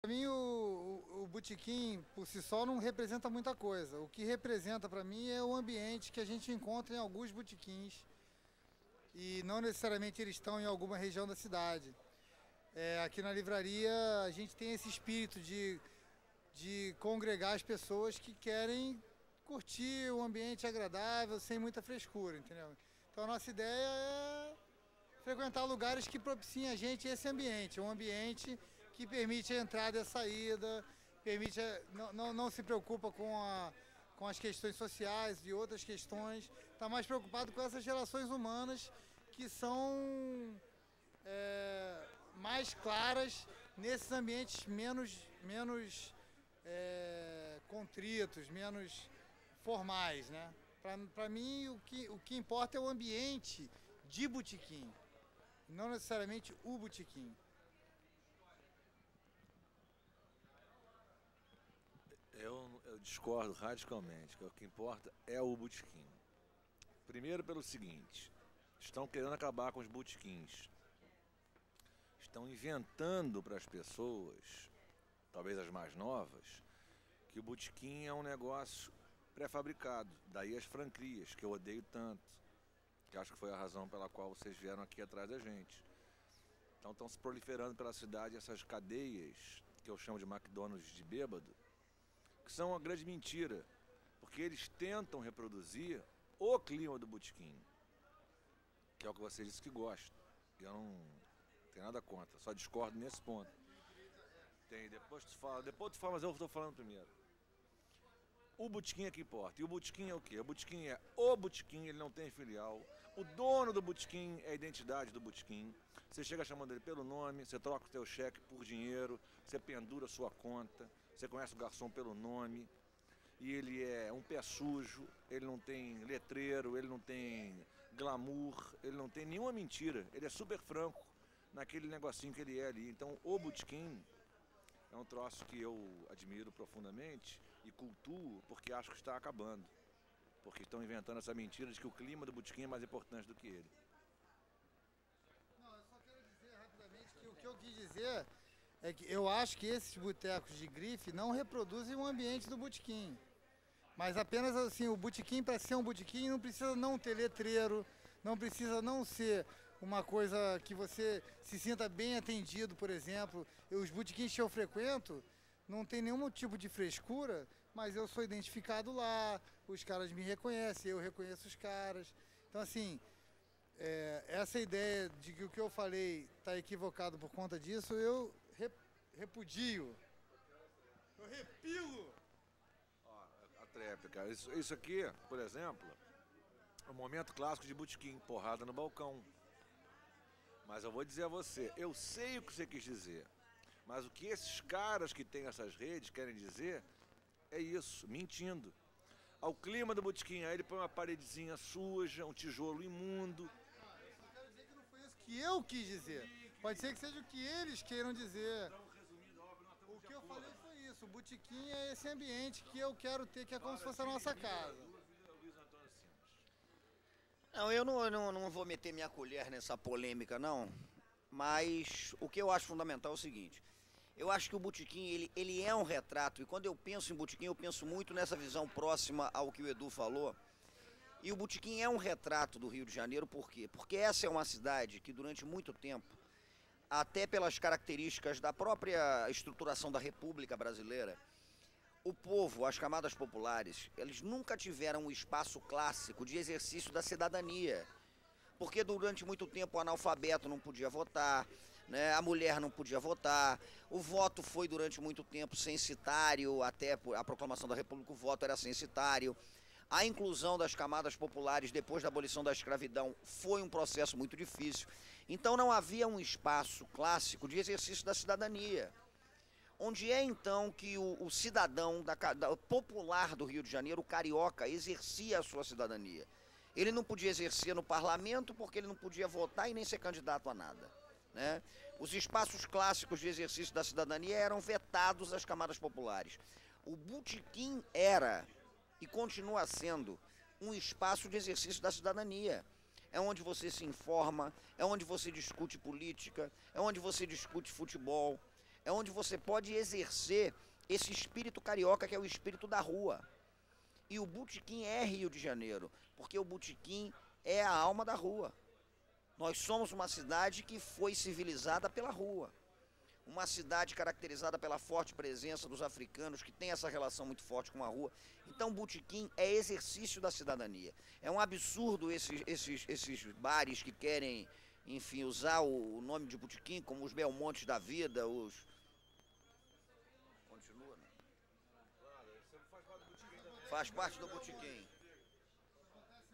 Para mim, o botequim, por si só, não representa muita coisa. O que representa para mim é o ambiente que a gente encontra em alguns botequins e não necessariamente eles estão em alguma região da cidade. Aqui na livraria, a gente tem esse espírito de congregar as pessoas que querem curtir um ambiente agradável, sem muita frescura, entendeu? Então, a nossa ideia é frequentar lugares que propiciem a gente esse ambiente, um ambiente que permite a entrada e a saída, permite, não se preocupa com as questões sociais e outras questões, está mais preocupado com essas relações humanas que são mais claras nesses ambientes menos contritos, menos formais, né? Para mim, o que importa é o ambiente de botequim, não necessariamente o botequim. Eu discordo radicalmente, que o que importa é o botequim. Primeiro pelo seguinte, estão querendo acabar com os botequins. Estão inventando para as pessoas, talvez as mais novas, que o botequim é um negócio pré-fabricado. Daí as franquias, que eu odeio tanto, que acho que foi a razão pela qual vocês vieram aqui atrás da gente. Então estão se proliferando pela cidade essas cadeias, que eu chamo de McDonald's de bêbado, que são uma grande mentira, porque eles tentam reproduzir o clima do botequim, que é o que você disse que gosta. Eu não tenho nada contra, só discordo nesse ponto. Depois tu fala, mas eu estou falando primeiro. O botequim é que importa. E o botequim é o quê? O botequim é o botequim, ele não tem filial. O dono do botequim é a identidade do botequim. Você chega chamando ele pelo nome, você troca o teu cheque por dinheiro, você pendura a sua conta, você conhece o garçom pelo nome. E ele é um pé sujo, ele não tem letreiro, ele não tem glamour, ele não tem nenhuma mentira. Ele é super franco naquele negocinho que ele é ali. Então o botequim é um troço que eu admiro profundamente e cultuo porque acho que está acabando. Porque estão inventando essa mentira de que o clima do botequim é mais importante do que ele. Não, eu só quero dizer rapidamente que o que eu quis dizer é que eu acho que esses botecos de grife não reproduzem o ambiente do botequim. Mas apenas assim, o botequim, para ser um botequim, não precisa não ter letreiro, não precisa não ser uma coisa que você se sinta bem atendido, por exemplo. Os botequins que eu frequento não tem nenhum tipo de frescura, mas eu sou identificado lá, os caras me reconhecem, eu reconheço os caras. Então, assim, essa ideia de que o que eu falei está equivocado por conta disso, eu repudio. Eu repilo. A tréplica. Isso aqui, por exemplo, é um momento clássico de botequim, porrada no balcão. Mas eu vou dizer a você, eu sei o que você quis dizer, mas o que esses caras que têm essas redes querem dizer é isso, mentindo. Ao clima do botequim, aí ele põe uma paredezinha suja, um tijolo imundo. Eu só quero dizer que não foi isso que eu quis dizer. Pode ser que seja o que eles queiram dizer. O que eu falei foi isso. O botequim é esse ambiente que eu quero ter, que é como se fosse a nossa casa. Não, eu não vou meter minha colher nessa polêmica, não. Mas o que eu acho fundamental é o seguinte. Eu acho que o botequim, ele é um retrato. E quando eu penso em botequim, eu penso muito nessa visão próxima ao que o Edu falou. E o botequim é um retrato do Rio de Janeiro, por quê? Porque essa é uma cidade que durante muito tempo, até pelas características da própria estruturação da República Brasileira, o povo, as camadas populares, eles nunca tiveram um espaço clássico de exercício da cidadania. Porque durante muito tempo o analfabeto não podia votar, né? A mulher não podia votar, o voto foi durante muito tempo censitário, até a proclamação da República o voto era censitário. A inclusão das camadas populares depois da abolição da escravidão foi um processo muito difícil. Então não havia um espaço clássico de exercício da cidadania. Onde é então que o cidadão popular do Rio de Janeiro, o carioca, exercia a sua cidadania? Ele não podia exercer no parlamento porque ele não podia votar e nem ser candidato a nada, né? Os espaços clássicos de exercício da cidadania eram vetados às camadas populares. O botequim era e continua sendo um espaço de exercício da cidadania. É onde você se informa, é onde você discute política, é onde você discute futebol, é onde você pode exercer esse espírito carioca, que é o espírito da rua. E o botequim é Rio de Janeiro, porque o botequim é a alma da rua. Nós somos uma cidade que foi civilizada pela rua. Uma cidade caracterizada pela forte presença dos africanos, que tem essa relação muito forte com a rua. Então, o botequim é exercício da cidadania. É um absurdo esses bares que querem, enfim, usar o nome de botequim, como os Belmontes da vida, os... Continua, né? Faz parte do botequim.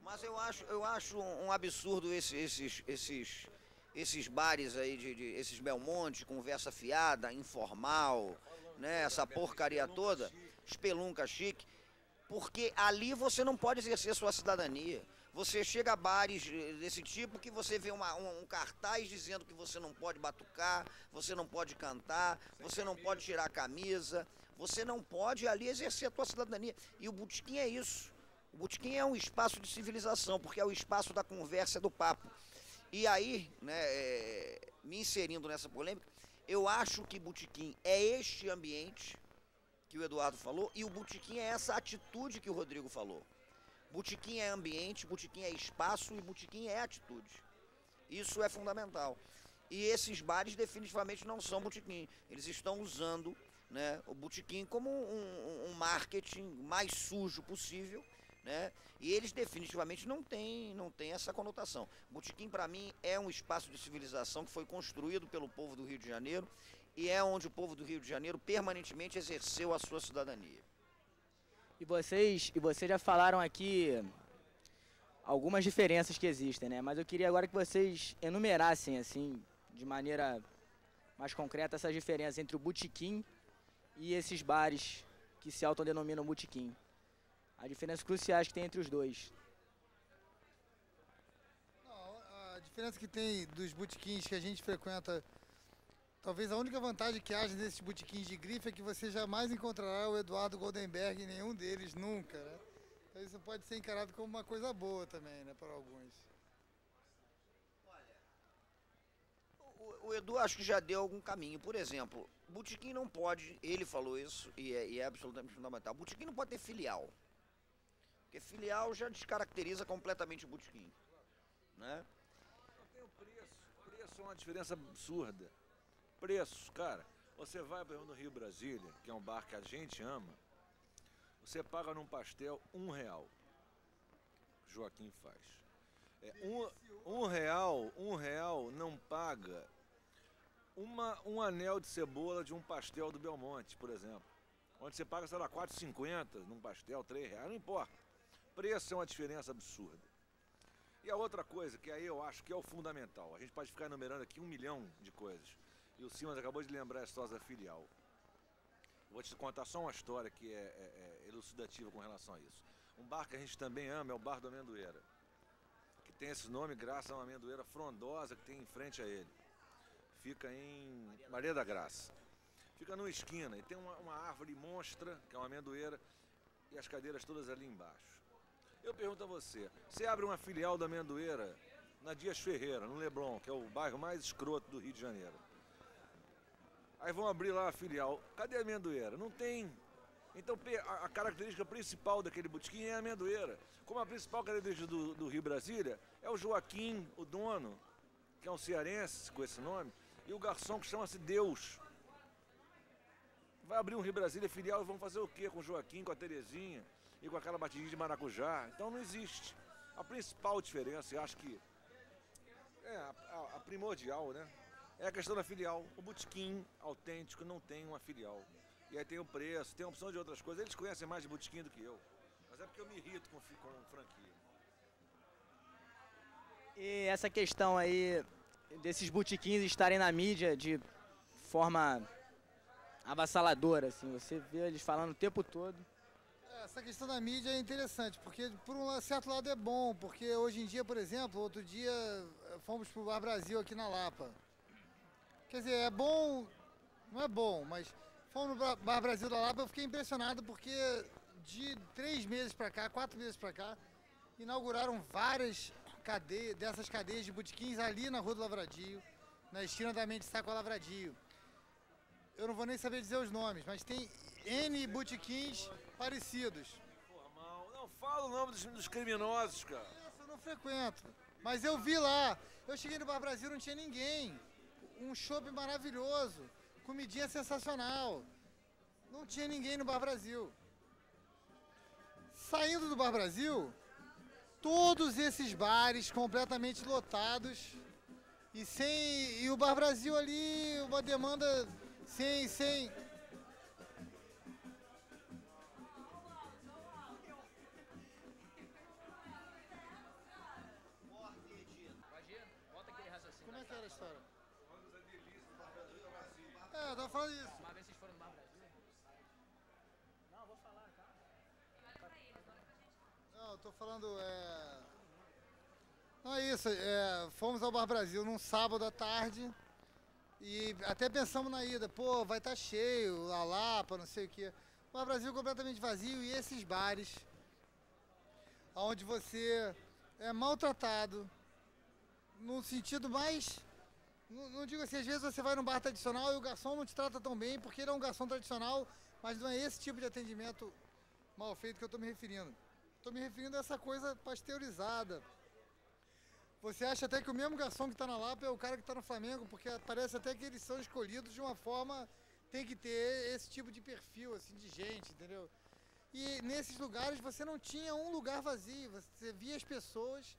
Mas eu acho um absurdo esses bares aí, esses Belmonte, conversa fiada, informal, né, essa porcaria toda, espelunca chique, porque ali você não pode exercer sua cidadania. Você chega a bares desse tipo que você vê um cartaz dizendo que você não pode batucar, você não pode cantar, você não pode tirar a camisa, você não pode ali exercer a tua cidadania. E o botequim é isso. O botequim é um espaço de civilização, porque é o espaço da conversa, do papo. E aí, né, me inserindo nessa polêmica, eu acho que botequim é este ambiente que o Eduardo falou, e o botequim é essa atitude que o Rodrigo falou. Botequim é ambiente, botequim é espaço e botequim é atitude. Isso é fundamental. E esses bares definitivamente não são botequim. Eles estão usando, né, o botequim como um marketing mais sujo possível, né? E eles definitivamente não têm essa conotação. Botequim, para mim, é um espaço de civilização que foi construído pelo povo do Rio de Janeiro e é onde o povo do Rio de Janeiro permanentemente exerceu a sua cidadania. E vocês já falaram aqui algumas diferenças que existem, né? Mas eu queria agora que vocês enumerassem, assim, de maneira mais concreta, essas diferenças entre o botequim e esses bares que se autodenominam botequim. As diferenças cruciais que tem entre os dois. Não, a diferença que tem dos botequins que a gente frequenta, talvez a única vantagem que haja nesses botequins de grife é que você jamais encontrará o Eduardo Goldenberg em nenhum deles, nunca, né? Então isso pode ser encarado como uma coisa boa também, né, para alguns. O Edu acho que já deu algum caminho. Por exemplo, botequim não pode, ele falou isso e é absolutamente fundamental, botequim não pode ter filial. Porque filial já descaracteriza completamente o botequim, né? Tem o preço. Preço é uma diferença absurda. Preços, cara. Você vai, por exemplo, no Rio Brasília, que é um bar que a gente ama, você paga num pastel R$1. Joaquim faz. R$1 não paga um anel de cebola de um pastel do Belmonte, por exemplo. Onde você paga, sei lá, R$4,50 num pastel, R$3, não importa. Preço é uma diferença absurda. E a outra coisa, que aí eu acho que é o fundamental, a gente pode ficar enumerando aqui 1 milhão de coisas. E o Simas acabou de lembrar a história da filial. Vou te contar só uma história que é elucidativa com relação a isso. Um bar que a gente também ama é o Bar do Amendoeira, que tem esse nome graças a uma amendoeira frondosa que tem em frente a ele. Fica em Maria da Graça. Fica numa esquina e tem uma árvore monstra, que é uma amendoeira, e as cadeiras todas ali embaixo. Eu pergunto a você, você abre uma filial da Amendoeira na Dias Ferreira, no Leblon, que é o bairro mais escroto do Rio de Janeiro. Aí vão abrir lá a filial. Cadê a amendoeira? Não tem. Então a característica principal daquele botequim é a amendoeira. Como a principal característica do Rio Brasília é o Joaquim, o dono, que é um cearense com esse nome, e o garçom que chama-se Deus. Vai abrir um Rio Brasília filial e vão fazer o quê com o Joaquim, com a Terezinha e com aquela batidinha de maracujá? Então não existe. A principal diferença, eu acho que é a primordial, né? É a questão da filial. O botequim autêntico não tem uma filial. E aí tem o preço, tem a opção de outras coisas. Eles conhecem mais de botequim do que eu. Mas é porque eu me irrito com franquia. E essa questão aí desses botequins estarem na mídia de forma avassaladora, assim, você vê eles falando o tempo todo. Essa questão da mídia é interessante, porque por um certo lado é bom, porque hoje em dia, por exemplo, outro dia fomos pro Bar Brasil aqui na Lapa. Quer dizer, é bom, não é bom, mas fomos no Bar Brasil da Lapa, eu fiquei impressionado porque de 3 meses para cá, 4 meses para cá, inauguraram várias dessas cadeias de botequins ali na Rua do Lavradio, na esquina da Mente Sá com a Lavradio. eu não vou nem saber dizer os nomes, mas tem N botequins parecidos. Informal. Não, fala o nome dos criminosos, cara. Isso, eu não frequento. Mas eu vi lá. Eu cheguei no Bar Brasil, não tinha ninguém. Um chopp maravilhoso. Comidinha sensacional. Não tinha ninguém no Bar Brasil. Saindo do Bar Brasil, todos esses bares completamente lotados e o Bar Brasil ali, uma demanda sem. Como é que era a história? É, eu tava falando isso. Uma vez vocês foram no Bar Brasil? Não, vou falar, cara. Não, eu tô falando, Não é isso, fomos ao Bar Brasil num sábado à tarde e até pensamos na ida, pô, vai estar cheio, a Lapa, não sei o quê. O Bar Brasil completamente vazio e esses bares onde você é maltratado no sentido mais... Não digo assim, às vezes você vai num bar tradicional e o garçom não te trata tão bem porque ele é um garçom tradicional, mas não é esse tipo de atendimento mal feito que eu estou me referindo. Estou me referindo a essa coisa pasteurizada. Você acha até que o mesmo garçom que está na Lapa é o cara que está no Flamengo, porque parece até que eles são escolhidos de uma forma, tem que ter esse tipo de perfil, assim, de gente, entendeu? E nesses lugares você não tinha um lugar vazio, você via as pessoas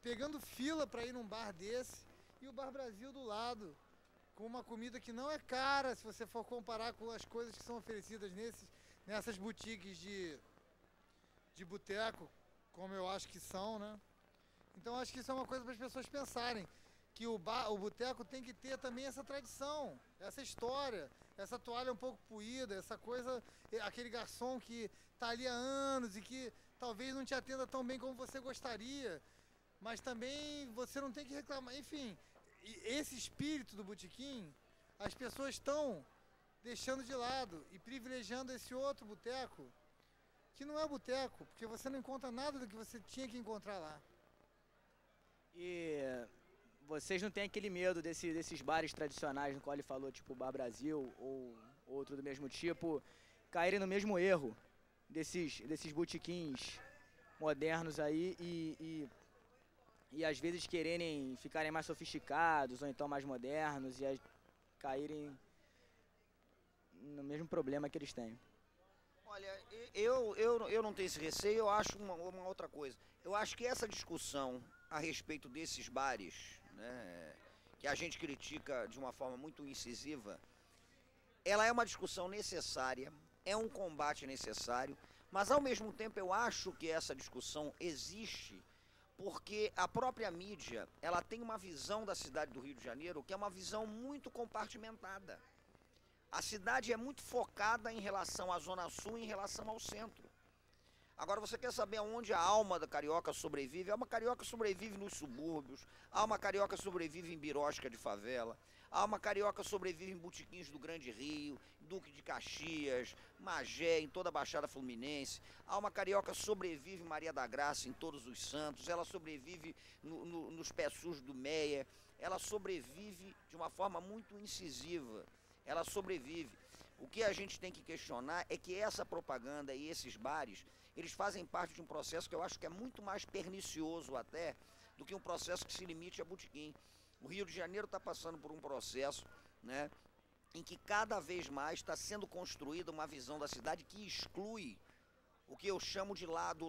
pegando fila para ir num bar desse e o Bar Brasil do lado, com uma comida que não é cara, se você for comparar com as coisas que são oferecidas nessas boutiques de boteco, como eu acho que são, né? Então acho que isso é uma coisa para as pessoas pensarem, que o boteco tem que ter também essa tradição, essa história, essa toalha um pouco puída, essa coisa, aquele garçom que está ali há anos e que talvez não te atenda tão bem como você gostaria, mas também você não tem que reclamar, enfim, esse espírito do botequim, as pessoas estão deixando de lado e privilegiando esse outro boteco, que não é boteco, porque você não encontra nada do que você tinha que encontrar lá. E vocês não têm aquele medo desses bares tradicionais no qual ele falou, tipo Bar Brasil ou outro do mesmo tipo, caírem no mesmo erro desses botequins modernos aí e às vezes quererem ficarem mais sofisticados ou então mais modernos e caírem no mesmo problema que eles têm? Olha, eu não tenho esse receio, eu acho uma outra coisa. Eu acho que essa discussão a respeito desses bares, né, que a gente critica de uma forma muito incisiva, ela é uma discussão necessária, é um combate necessário, mas ao mesmo tempo eu acho que essa discussão existe porque a própria mídia, ela tem uma visão da cidade do Rio de Janeiro que é uma visão muito compartimentada. A cidade é muito focada em relação à Zona Sul e em relação ao centro. Agora, você quer saber aonde a alma da carioca sobrevive? A alma carioca sobrevive nos subúrbios, a alma carioca sobrevive em birosca de favela, a alma carioca sobrevive em botequins do Grande Rio, Duque de Caxias, Magé, em toda a Baixada Fluminense. A alma carioca sobrevive em Maria da Graça, em Todos os Santos, ela sobrevive nos pés sujos do Meia, ela sobrevive de uma forma muito incisiva, ela sobrevive. O que a gente tem que questionar é que essa propaganda e esses bares, eles fazem parte de um processo que eu acho que é muito mais pernicioso até do que um processo que se limite a botequim. O Rio de Janeiro está passando por um processo, né, em que cada vez mais está sendo construída uma visão da cidade que exclui o que eu chamo de lado